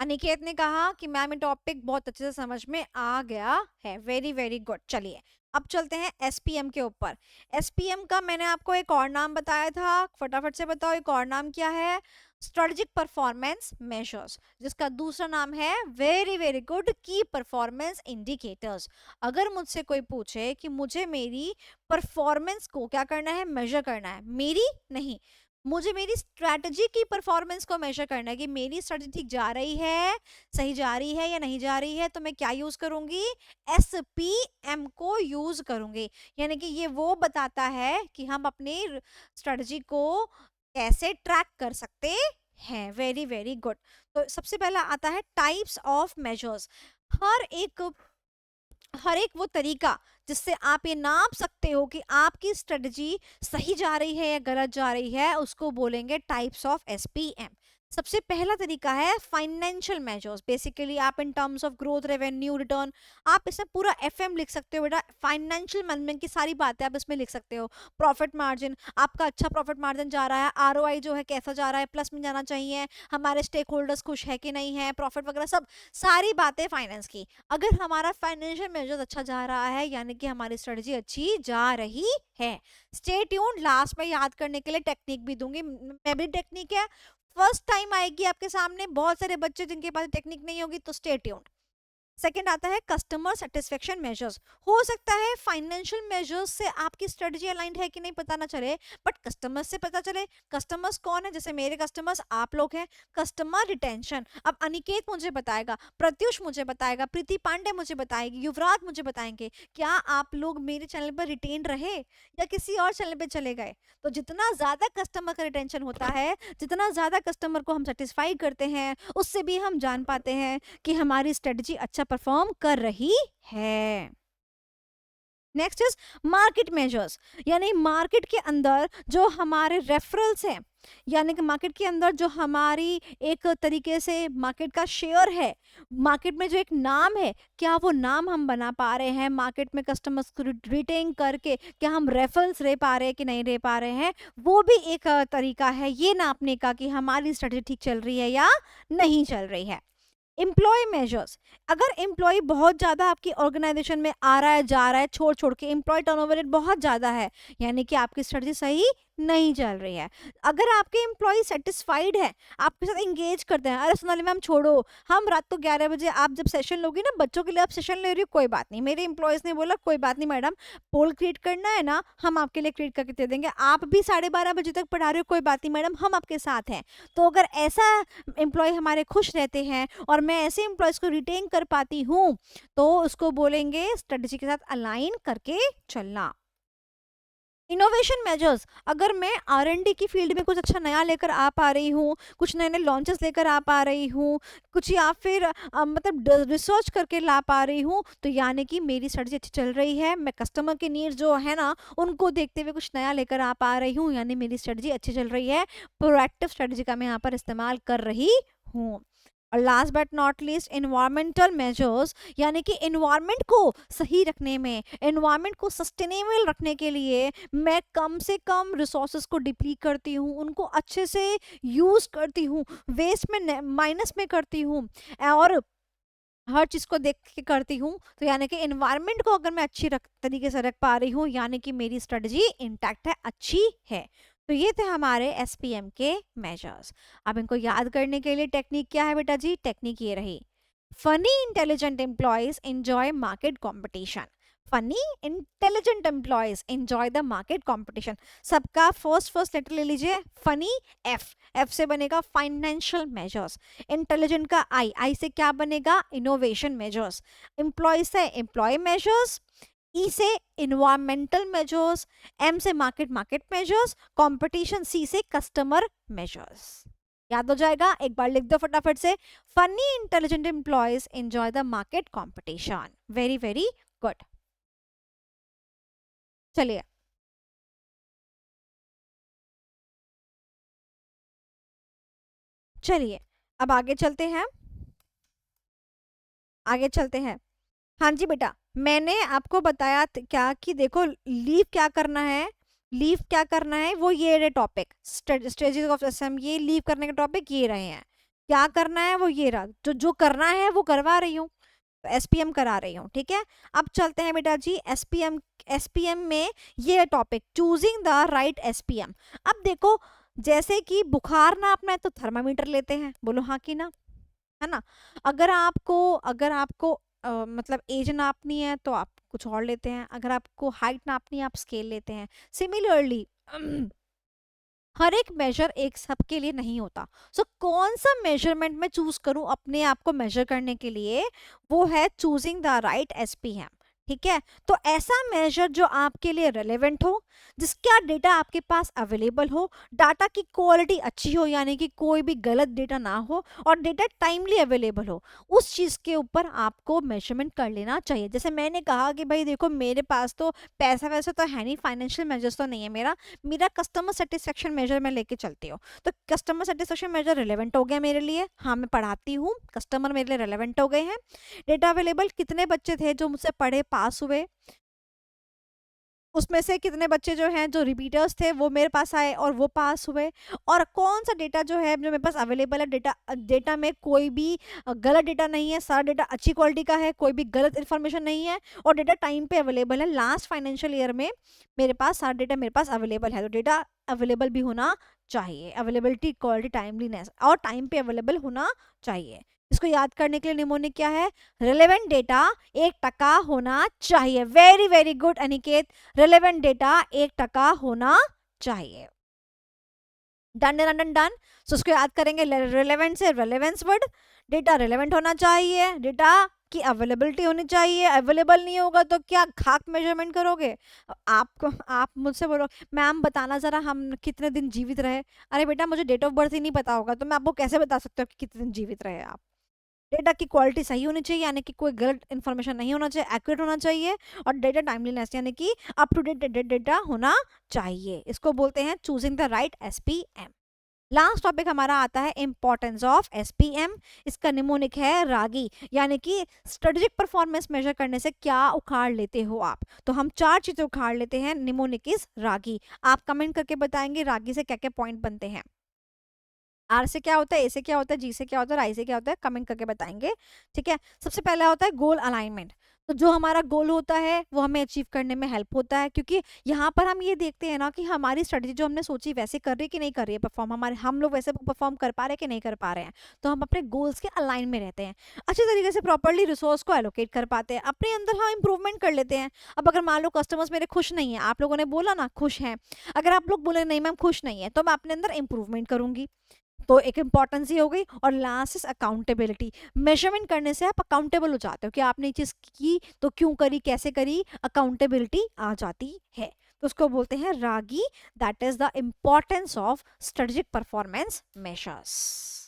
अनिकेत ने कहा कि मैम ये टॉपिक बहुत अच्छे से समझ में आ गया है। Very very good. चलिए अब चलते हैं एसपीएम के ऊपर। एसपीएम का मैंने आपको एक और नाम बताया था, फटाफट से बताओ एक और नाम क्या है? स्ट्रेटेजिक परफॉर्मेंस मेजर्स, जिसका दूसरा नाम है वेरी वेरी गुड की परफॉर्मेंस इंडिकेटर्स। अगर मुझसे कोई पूछे कि मुझे मेरी परफॉर्मेंस को क्या करना है, मेजर करना है, मेरी नहीं, मुझे मेरी स्ट्रैटेजी की परफॉर्मेंस को मेजर करना है कि मेरी स्ट्रैटेजी ठीक जा रही है, सही जा रही है या नहीं जा रही है, तो मैं क्या यूज करूंगी? एसपीएम को यूज करूंगी। यानी कि ये वो बताता है कि हम अपनी स्ट्रैटेजी को कैसे ट्रैक कर सकते हैं। Very very good. तो सबसे पहला आता है टाइप्स ऑफ मेजर्स। हर एक हर एक वो तरीका जिससे आप ये नाप सकते हो कि आपकी स्ट्रेटजी सही जा रही है या गलत जा रही है, उसको बोलेंगे टाइप्स ऑफ एसपीएम। सबसे पहला तरीका है फाइनेंशियल मेजर्स। बेसिकली आप in terms of growth, revenue, return, आप इसमें पूरा एफएम लिख सकते हो बेटा। फाइनेंशियल मैनेजमेंट की सारी बातें आप इसमें लिख सकते हो। प्रॉफिट मार्जिन, आपका अच्छा प्रॉफिट मार्जिन जा रहा है, आरओआई जो है कैसा जा रहा है, प्लस में जाना चाहिए, हमारे स्टेक होल्डर्स खुश है कि नहीं है, प्रॉफिट वगैरह सब सारी बातें फाइनेंस की। अगर हमारा फाइनेंशियल मेजर्स अच्छा जा रहा है यानी कि हमारी स्ट्रेटजी अच्छी जा रही है। स्टे ट्यून्ड, लास्ट में याद करने के लिए टेक्निक भी दूंगी। मैं भी टेक्निक है, फर्स्ट टाइम आएगी आपके सामने, बहुत सारे बच्चे जिनके पास टेक्निक नहीं होगी, तो स्टे ट्यून्ड। सेकेंड आता है कस्टमर सेटिस्फेक्शन मेजर्स। हो सकता है फाइनेंशियल मेजर्स से आपकी स्ट्रेटजी अलाइंड है कि नहीं पता ना चले, बट कस्टमर्स से पता चले। कस्टमर्स कौन है? जैसे मेरे कस्टमर्स आप लोग हैं। कस्टमर रिटेंशन, अब अनिकेत मुझे बताएगा, प्रत्युष मुझे बताएगा, प्रीति पांडे मुझे बताएगी, युवराज मुझे बताएंगे क्या आप लोग मेरे चैनल पर रिटेन रहे या किसी और चैनल पे चले गए। तो जितना ज्यादा कस्टमर का रिटेंशन होता है, जितना ज्यादा कस्टमर को हम सेटिस्फाई करते हैं, उससे भी हम जान पाते हैं कि हमारी स्ट्रेटजी अच्छा परफॉर्म कर रही है। नेक्स्ट इज मार्केट मेजर्स, यानी मार्केट के अंदर जो हमारे रेफरल्स हैं, यानी कि मार्केट के अंदर जो हमारी एक तरीके से मार्केट का शेयर है, मार्केट में जो एक नाम है, क्या वो नाम हम बना पा रहे हैं? मार्केट में कस्टमर्स को रिटेन करके क्या हम रेफरल्स ले पा रहे हैं कि नहीं ले पा रहे हैं? वो भी एक तरीका है ये नापने का कि हमारी स्ट्रेटजी ठीक चल रही है या नहीं चल रही है। एम्प्लॉय मेजर्स, अगर एम्प्लॉय बहुत ज़्यादा आपकी ऑर्गेनाइजेशन में आ रहा है जा रहा है, छोड़ छोड़ के एम्प्लॉय टर्नओवर रेट बहुत ज़्यादा है, यानी कि आपकी स्ट्रेटजी सही नहीं चल रही है। अगर आपके एम्प्लॉय सेटिस्फाइड है, आपके साथ एंगेज करते हैं, अरे सोनाली मैम छोड़ो, हम रात को 11 बजे आप जब सेशन लोगी ना, बच्चों के लिए आप सेशन ले रही हो, कोई बात नहीं, मेरे एम्प्लॉयज़ ने बोला कोई बात नहीं मैडम, पोल क्रिएट करना है ना, हम आपके लिए क्रिएट करके दे देंगे, आप भी 12:30 बजे तक पढ़ा रहे हो, कोई बात नहीं मैडम, हम आपके साथ हैं। तो अगर ऐसा एम्प्लॉय हमारे खुश रहते हैं और मैं ऐसे एम्प्लॉयज़ को रिटेन कर पाती हूँ, तो उसको बोलेंगे स्ट्रेटजी के साथ अलाइन करके चलना। इनोवेशन मेजर्स, अगर मैं आर&डी की फील्ड में कुछ अच्छा नया लेकर आ पा रही हूँ, कुछ नए नए लॉन्चेस लेकर आ पा रही हूँ, कुछ या फिर मतलब रिसर्च करके ला पा रही हूँ, तो यानी कि मेरी स्ट्रेटजी अच्छी चल रही है। मैं कस्टमर के नीड्स जो है ना, उनको देखते हुए कुछ नया लेकर आ पा रही हूँ, यानी मेरी स्ट्रेटजी अच्छी चल रही है। प्रोएक्टिव स्ट्रेटजी का मैं यहाँ पर इस्तेमाल कर रही हूँ। और last but not least environmental measures, यानी कि इन्वायरमेंट को सही रखने में, इन्वायरमेंट को सस्टेनेबल रखने के लिए मैं कम से कम रिसोर्सेज को डिप्लीट करती हूँ, उनको अच्छे से यूज करती हूँ, वेस्ट में माइनस में करती हूँ, और हर चीज़ को देख के करती हूँ। तो यानी कि इन्वायरमेंट को अगर मैं अच्छी तरीके से रख पा रही हूँ, यानी कि मेरी स्ट्रेटजी इंटैक्ट है, अच्छी है। तो ये थे हमारे एसपीएम के मेजर्स। अब इनको याद करने के लिए टेक्निक क्या है बेटा जी? टेक्निक ये रही, funny intelligent employees enjoy market competition. Funny intelligent employees enjoy the market competition. सबका फर्स्ट लेटर ले लीजिए, फनी एफ, एफ से बनेगा फाइनेंशियल मेजर्स, इंटेलिजेंट का आई, आई से क्या बनेगा? इनोवेशन मेजर्स, एम्प्लॉय से एम्प्लॉय मेजर्स, ई से इन्वायरमेंटल मेजर्स, एम से मार्केट मेजर्स, कंपटीशन सी से कस्टमर मेजर्स। याद हो जाएगा? एक बार लिख दो फटाफट से, funny intelligent employees enjoy the market competition. Very very good. चलिए चलिए अब आगे चलते हैं, आगे चलते हैं। हाँ जी बेटा, मैंने आपको बताया क्या कि देखो लीव क्या करना है, लीव क्या करना है, वो ये रहे टॉपिक, स्ट्रेटजीज ऑफ एसएम, ये लीव करने के टॉपिक ये रहे हैं। क्या करना है वो ये रहा, जो जो करना है वो करवा रही हूँ, तो एसपीएम करा रही हूँ, ठीक है। अब चलते हैं बेटा जी एसपीएम। एसपीएम में ये topic choosing the right SPM. अब देखो, जैसे कि बुखार नापना है तो थर्मामीटर लेते हैं, बोलो हाँ कि ना, है ना। अगर आपको मतलब एज नापनी है तो आप कुछ और लेते हैं, अगर आपको हाइट नापनी है आप स्केल लेते हैं। सिमिलरली हर एक मेजर एक सबके लिए नहीं होता। सो कौन सा मेजरमेंट मैं चूज करूं अपने आप को मेजर करने के लिए, वो है चूजिंग द राइट एसपीएम, ठीक है। तो ऐसा मेजर जो आपके लिए रेलेवेंट हो, जिसका डेटा आपके पास अवेलेबल हो, डाटा की क्वालिटी अच्छी हो, यानी कि कोई भी गलत डेटा ना हो, और डेटा टाइमली अवेलेबल हो, उस चीज के ऊपर आपको मेजरमेंट कर लेना चाहिए। जैसे मैंने कहा कि भाई देखो मेरे पास तो पैसा वैसा तो है नहीं, फाइनेंशियल मेजर्स तो नहीं है मेरा, मेरा कस्टमर सेटिस्फेक्शन मेजर मैं लेके चलती हूँ। तो कस्टमर सेटिस्फेक्शन मेजर रिलेवेंट हो गया मेरे लिए, हाँ मैं पढ़ाती हूँ, कस्टमर मेरे लिए रिलेवेंट हो गए हैं। डेटा अवेलेबल, कितने बच्चे थे जो मुझसे पढ़े पास हुए, उसमें से कितने बच्चे जो हैं जो रिपीटर्स थे वो मेरे पास आए और वो पास हुए, और कौन सा डेटा जो है जो मेरे पास अवेलेबल है, डेटा डेटा में कोई भी गलत डेटा नहीं है, सारा डेटा अच्छी क्वालिटी का है, कोई भी गलत इन्फॉर्मेशन नहीं है, और डेटा टाइम पे अवेलेबल है। लास्ट फाइनेंशियल ईयर में मेरे पास सारा डेटा मेरे पास अवेलेबल है, तो डेटा अवेलेबल भी होना चाहिए, अवेलेबिलिटी क्वालिटी टाइमलीनेस और टाइम पे अवेलेबल होना चाहिए। इसको याद करने के लिए निमोनिक क्या है, रिलेवेंट डेटा 1% होना चाहिए। Very very good Aniket, relevant data 1% होना चाहिए। Done done done done. So उसको याद करेंगे, रिलेवेंट से रेलेवेंस वर्ड, डेटा रिलेवेंट होना चाहिए, डेटा की अवेलेबिलिटी होनी चाहिए, अवेलेबल नहीं होगा तो क्या खाक मेजरमेंट करोगे। आपको आप मुझसे बोलो मैम बताना जरा हम कितने दिन जीवित रहे, अरे बेटा मुझे डेट ऑफ बर्थ ही नहीं पता होगा तो मैं आपको कैसे बता सकती हूँ कि कितने दिन जीवित रहे आप। डेटा की क्वालिटी सही होनी चाहिए, यानी कि कोई गलत इन्फॉर्मेशन नहीं होना चाहिए, एक्यूरेट होना चाहिए, और डेटा टाइमलीनेस यानी कि अप टू डेट डेटा होना चाहिए। इसको बोलते हैं choosing the right SPM. Last topic हमारा आता है इंपॉर्टेंस ऑफ एसपीएम। इसका निमोनिक है रागी, यानी कि स्ट्रेटेजिक परफॉर्मेंस मेजर करने से क्या उखाड़ लेते हो आप। तो हम 4 चीजें उखाड़ लेते हैं, निमोनिक इज रागी। आप कमेंट करके बताएंगे रागी से क्या क्या पॉइंट बनते हैं। आर से क्या होता है, ए से क्या होता है, जी से क्या होता है, आई से क्या होता है, कमेंट करके बताएंगे, ठीक है। सबसे पहला होता है गोल अलाइनमेंट। तो जो हमारा गोल होता है वो हमें अचीव करने में हेल्प होता है, क्योंकि यहाँ पर हम ये देखते हैं ना कि हमारी स्ट्रेटजी जो हमने सोची वैसे कर रही है कि नहीं कर रही है परफॉर्म, हमारे हम लोग वैसे परफॉर्म कर पा रहे हैं कि नहीं कर पा रहे हैं। तो हम अपने गोल्स के अलाइन में रहते हैं, अच्छे तरीके से प्रॉपरली रिसोर्स को एलोकेट कर पाते हैं, अपने अंदर हम इंप्रूवमेंट कर लेते हैं। अब अगर मान लो कस्टमर्स मेरे खुश नहीं है, आप लोगों ने बोला ना खुश हैं, अगर आप लोग बोले नहीं मैम खुश नहीं है, तो मैं अपने अंदर इंप्रूवमेंट करूंगी, तो एक इंपॉर्टेंस ही हो गई। और लास्ट इज अकाउंटेबिलिटी, मेजरमेंट करने से आप अकाउंटेबल हो जाते हो कि आपने ये चीज की तो क्यों करी, कैसे करी, अकाउंटेबिलिटी आ जाती है। तो उसको बोलते हैं रागी, that is the importance of strategic performance measures.